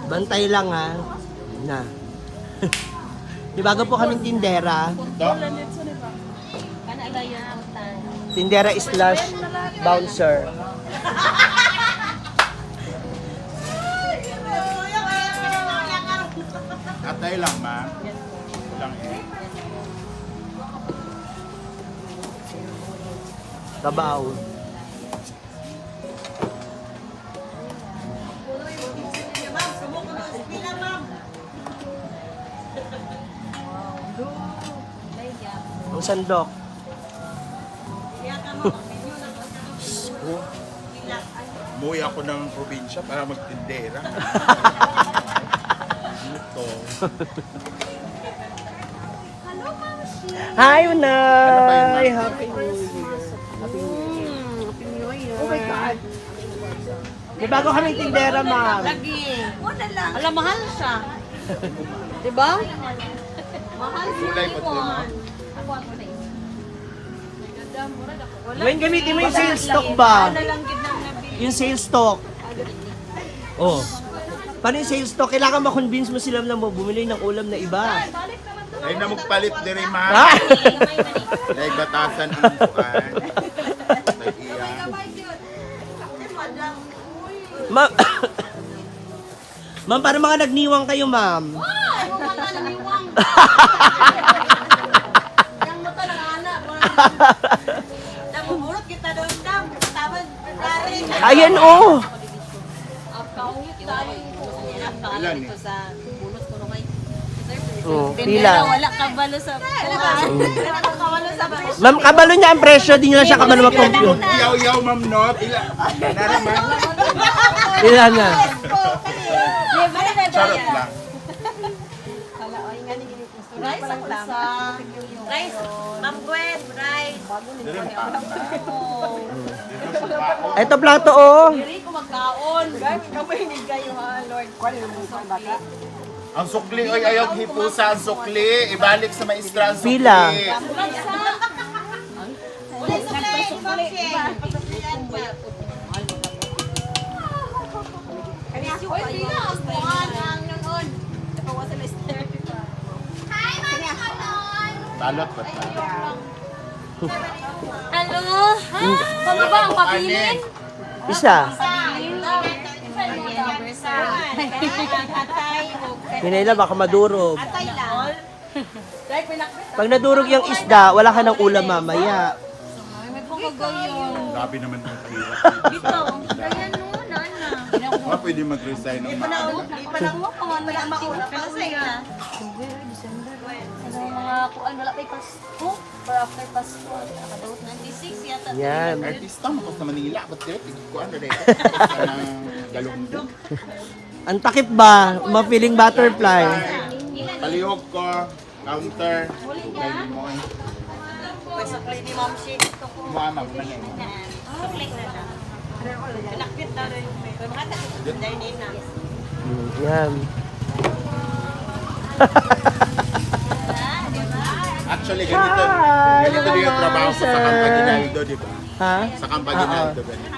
Bantay lang ha. Na. Di bago po kaming tindera. Tindera slash bouncer. Atay lang, ma. Lang eh. Kabaw. Ang sandok. Umuwi ako ng probinsya para magtindera. Ano to? Hi, Unay! Ano Happy New Year. Happy New Year. Oh my God. Di bago kaming tindera, ma'am. Lagi. Alam, mahal siya. Diba? Mahal siya. Kulay pa din, ma. Ngayon gamitin mo yung sales stock ba? Yung sales stock. Oh. Paano yung sales stock? Kailangan ma-convince mo sila na mo bumili ng ulam na iba. Ay na magpalit din rin, ma. Ah! Dahil batasan ang bukan. Ay iya. Ma'am, ma'am, para mga nagniwang kayo, ma'am. Ayan, oh. Ilan eh? Oh, pila. Wala kabalo sa Ma'am, kabalo niya ang presyo, di niyo lang siya kabalo mag-compute. Yaw-yaw, ma'am, no? Pila. Naraman. Pila na. Charot lang. rice ako sa rice. Ma'am Gwen, rice. Dili mo ka. Ito plato, oh. Diri ko magkaon. Kamay ni kayo ha, Lord. Ang sukli, oy, ayaw hipusa ang sukli. Ibalik sa maestra ang sukli. Pila. Balot ba ta? Hello? Ano ba ang pabilin? Isa. Hinayla, baka madurog. Pag nadurog yung isda, wala ka ng ulam mamaya. May pagkagayon. Grabe naman yung kahirap. Dito, kaya no, nana. Mga pwede mag-resign ng mga. Mga kuan, wala pa Pasko. For after Pasko, nakadawat 96 yata. Yan. Artista mo sa Manila. Ba't dito? Tigkuan na dito. Galungdong. Ang takip ba? Mapiling butterfly. Palihog ko. Counter. Kaya mo eh. Sukli ni Ma'am Shi. Mo amang na ngayon. Sukli na lang. Nakpit na rin. Mga takip na na. Yan. Actually, ganito din yung trabaho ko sa Campaginaldo, di ba? Ha? Sa Campaginaldo, ganito.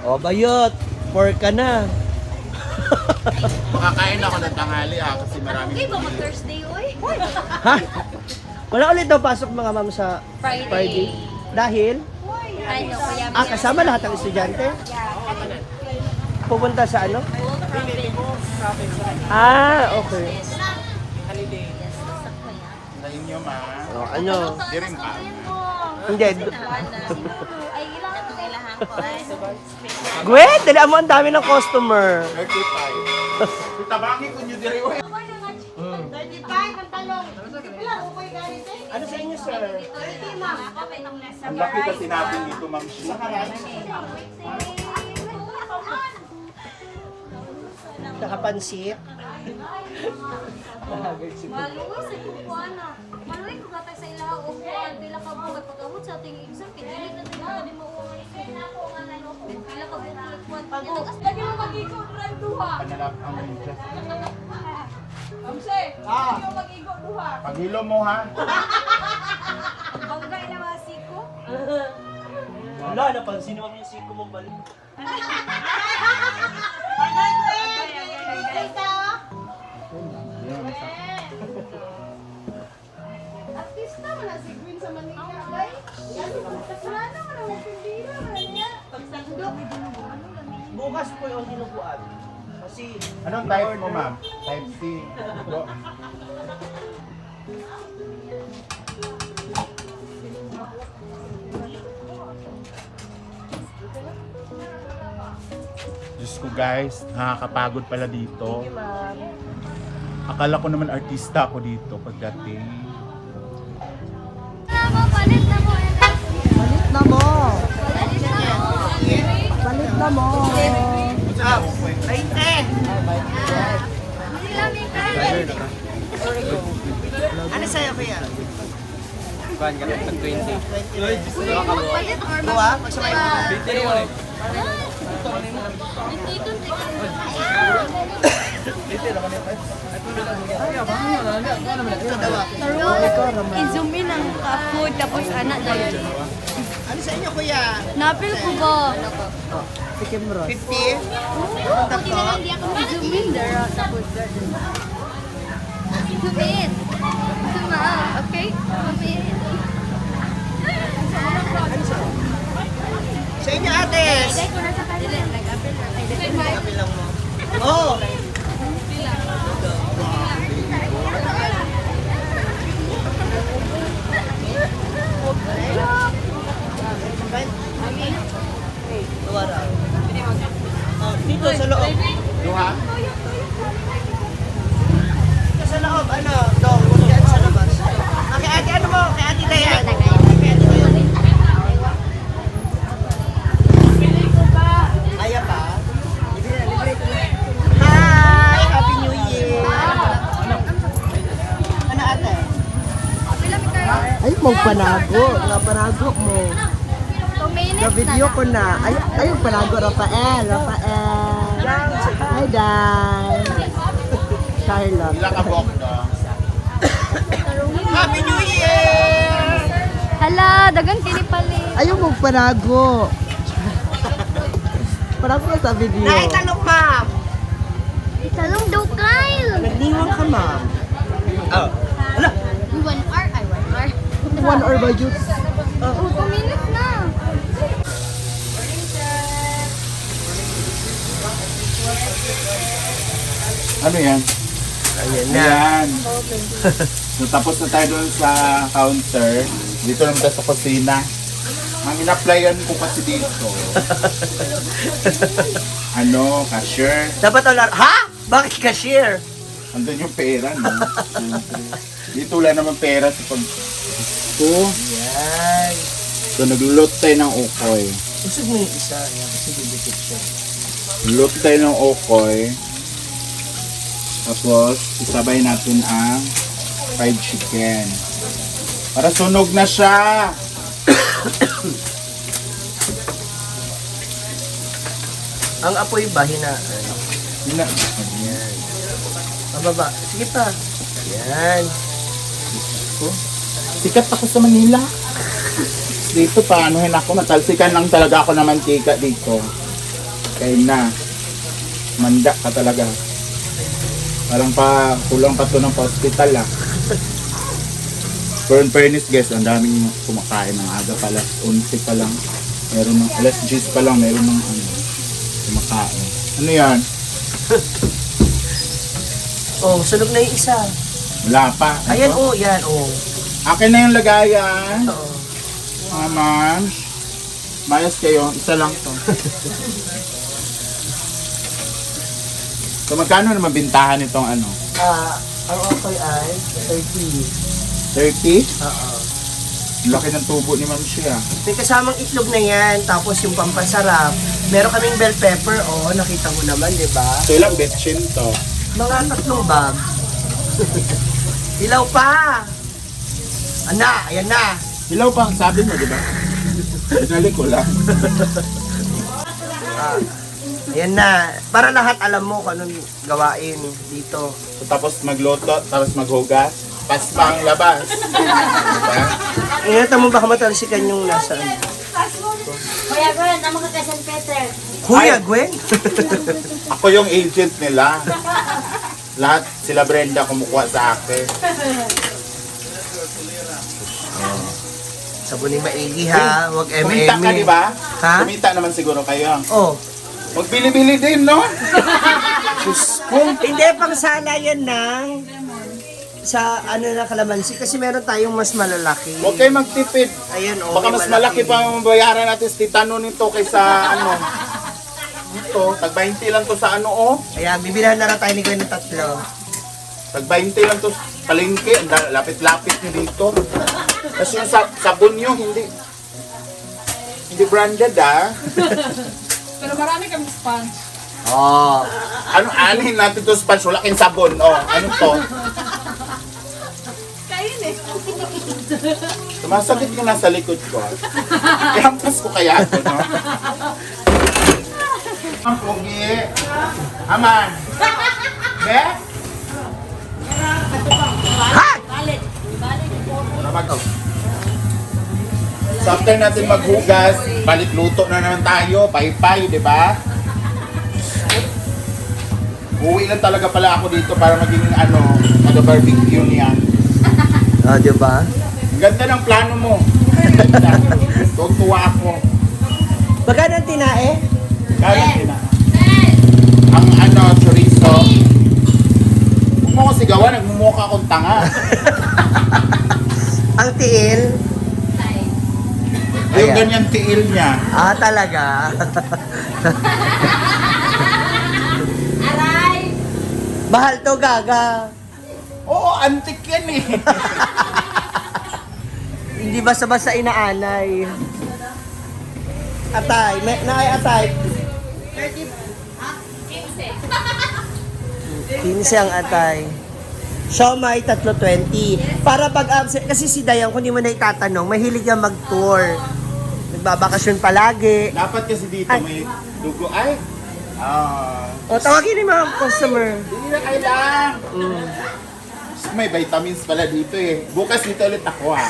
O, bayot. Pork ka na. Makakain ako ng tanghali kasi maraming Okay ba mag-Thursday, oy? Ha? Wala ulit daw pasok mga ma'am sa Friday. Friday. Dahil? Ano, kaya Kasama lahat ng estudyante? Pupunta sa ano? Old province. Okay. sa inyo, ma. O, ano? Di rin pa. Hindi. Ay, ilang itong ilahan ko. Gwen, dali mo ang dami ng customer. 35. Tabangi ko nyo diri. 35 ang talong. Ilang upoy galit eh? Ano sa inyo, sir? 30 ma'am. Ako may itong nasa Ang laki kasi natin dito, ma'am. Nakapansit. Maluwas sa kukuan na. Maluwas ko gatay sa ilaha o kuan pila ka bugat pagkamot sa ating exam kay dili na tayo di mauwan pila ka bugat kuan pagkas lagi mo magigo drive duha. Panalap ang just. Amse, lagi mo magigo duha. Paghilo mo, ha? Banggay na masiko. Wala, napansin naman yung siko mong balik. Artista mo na si Gwen sa Manila, bay. Wala naman ang pindira, wala niya. Pagsandok. Bukas po yung dinuguan. Kasi, Anong type mo, ma'am? Type C. Go. Diyos ko guys, nakakapagod pala dito. Akala ko naman artista ako dito pagdating. Palit na mo. Palit na mo. Palit na mo. ay, ano sa'yo kuya? Palit or Kuha, magsamay mo. I-zoom in ang food tapos anak dahil. Ano sa inyo kuya? Napil ko ba? Chicken roast. 50? I-zoom in there tapos zoom in. Zoom out, okay? Zoom in. Sa inyo ates? Kapil lang mo. Oh! Tuwara. Oh, dito sa loob. Duha? Dito sa loob, ano? Dong, yan sa labas. Okay, ate, ano mo? Kay ate Dayan. Kay ate Dayan. Aya pa? Hi! Happy New Year! Ano ate? Ay, magpanago. Nga panago mo. 2 minutes Na-video ko na. Ay, yung panago, Rafael. Hi, Dan. Charlotte. Ilang kabok na? Happy New Year! Hala, dagang kinipali. Ayaw magpanago. Panago ka sa video. Naitanong, ma'am! Talong daw, Kyle. Nagniwang ka, ma'am. Oh. Ala! 1 hour, ay 1 hour. 1 hour ba juice? Oh, 2 minutes na. Ano yan? Ayan na. Ayan. So, tapos na tayo doon sa counter. Dito naman tayo sa kusina. Ang in-applyan ko kasi dito. Cashier. Dapat alar... Ha? Bakit cashier? Andun yung pera, no? Siyempre. Dito wala naman pera sa pag... Ito. Yan. So, naglulot tayo ng okoy. Usog mo yung isa. Yan, kasi didikit siya. Lulot tayo ng okoy. Tapos, isabay natin ang fried chicken. Para sunog na siya! Ang apoy ba, hinaan? Hina. Yan. Pababa. Sige pa. Yan. Sikat ako sa Manila. Dito paanohin ako, matalsikan lang talaga ako ng mantika dito. Kaya na, manda ka talaga. Parang pa, kulang pa to ng hospital ah. Pero in fairness guys, ang daming kumakain ng aga pa, alas 11 pa lang. Meron ng, alas 10 pa lang, meron ng kumakain. Ano yan? Oh, sunog na yung isa. Wala pa. Ano Ayan, to? oh, yan, oh. Akin na yung lagayan. Oo. Mga ma'am. Mayas kayo, isa lang to. So magkano naman bintahan itong ano? Ang apoy ay 30. 30? Oo. Laki ng tubo ni Ma'am Shia. May kasamang itlog na yan, tapos yung pampasarap. Meron kaming bell pepper, oh, nakita mo naman, di ba? So ilang betchin to? Mga 3 bag. Ilaw pa! Ana, ayan na. Hilaw pa ang sabi mo, di ba? Pinali ko lang. Ayan na. Para lahat alam mo kung anong gawain dito. So, tapos magluto, tapos maghugas. Paspang labas. Diba? Ingatan mo baka matalsikan yung nasa ano. dito. Kuya Gwen, naman ka kay San Peter. Kuya Gwen? Ako yung agent nila. Lahat sila Brenda kumukuha sa akin. Sabunin maigi ha, wag Kumita ka, M&M. di ba? Ha? Kumita naman siguro kayo. Oh. Magbili-bili din, no? Diyos ko. Hindi, pang sala yan ng sa ano na kalamansi kasi meron tayong mas malalaki. Huwag kayo magtipid. Ayun, oh, Baka may mas malaki pa ang bayaran natin sa titano nito kaysa ano. Ito, tag 20 lang to sa ano, oh. Ayan, bibilhan na lang tayo ni Gwen ng 3. Tag 20 lang to sa palengke. Ang lapit-lapit nyo dito. Kasi yung sabon nyo, hindi branded, ah. Pero marami kami sponge. Oh. Ano, anin natin to sponge, wala kayong sabon. Oh, ano to? Kain eh. Sumasakit ko na sa likod ko. Ihampas ko kaya ito, no? Ang pogi. Aman. Be? Balit. So after natin maghugas, balik luto na naman tayo, paypay, di ba? Uwi lang talaga pala ako dito para maging ano, barbecue niya. Oh, di ba? Ang ganda ng plano mo. Tuwa ako. Magkano ang tinae? Galing na. Ang ano, chorizo. Huwag mo ko sigawan, nagmumukha akong tanga. Ang tiil? Yung Ayan. ganyan tiil niya. Ah, talaga? Aray! Mahal to, gaga. Oo, antik yan eh. Hindi basta-basta inaanay. Atay, naay atay. 15 ang atay. Siomay, 3.20. Para pag absent, kasi si Dayan, kung di mo na itatanong, mahilig yan mag-tour. Nagbabakasyon palagi. Dapat kasi dito may dugo. Ay! O, tawagin yung mga customer. Hindi na kailangan. May vitamins pala dito eh. Bukas dito ulit ako ha.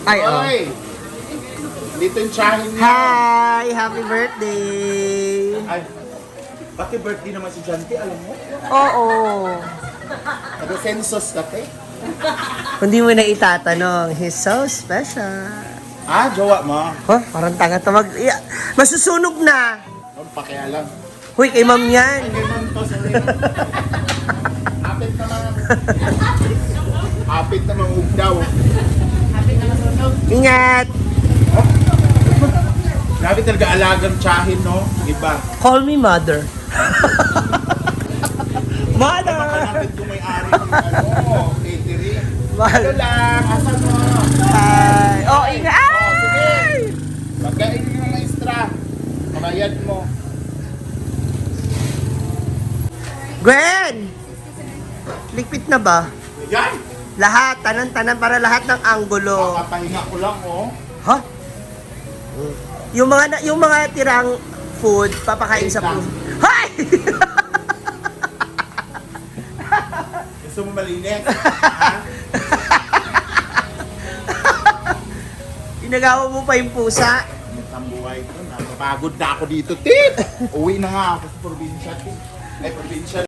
Ay, oh. Oy! Dito yung tsahin niya. Hi! Happy birthday! Ay, pati birthday naman si Janty, alam mo? Oo. Nag-census ka te. Kung di mo na itatanong, he's so special. Ah, jowa mo? Huh? Parang tanga tawag. Masusunog na! Ano pakialam? Huy, kay ma'am yan. Ay, ganun to, sorry. Hapit naman. Hapit naman ugdaw. Ingat! Grabe talaga alagang tsahin, no? Iba. Call me mother. Mother! Hanapin ko may-ari ng ano, catering. Mahal. Ano lang, asan mo? Ay! Oh, ingat! Oh, sige. Ay! Magkain yung mga extra. Pabayad mo. Gwen! Ligpit na ba? Yan! Lahat, tanan-tanan para lahat ng anggulo. Papahinga ko lang, oh. Ha? Yung mga tirang food, papakain sa food. Hay! Gusto mo malinis? Ha? Inagawa mo pa yung pusa. Ang buhay ko, napapagod na ako dito, tip! Uwi na nga ako sa probinsya, tip. Ay, probinsya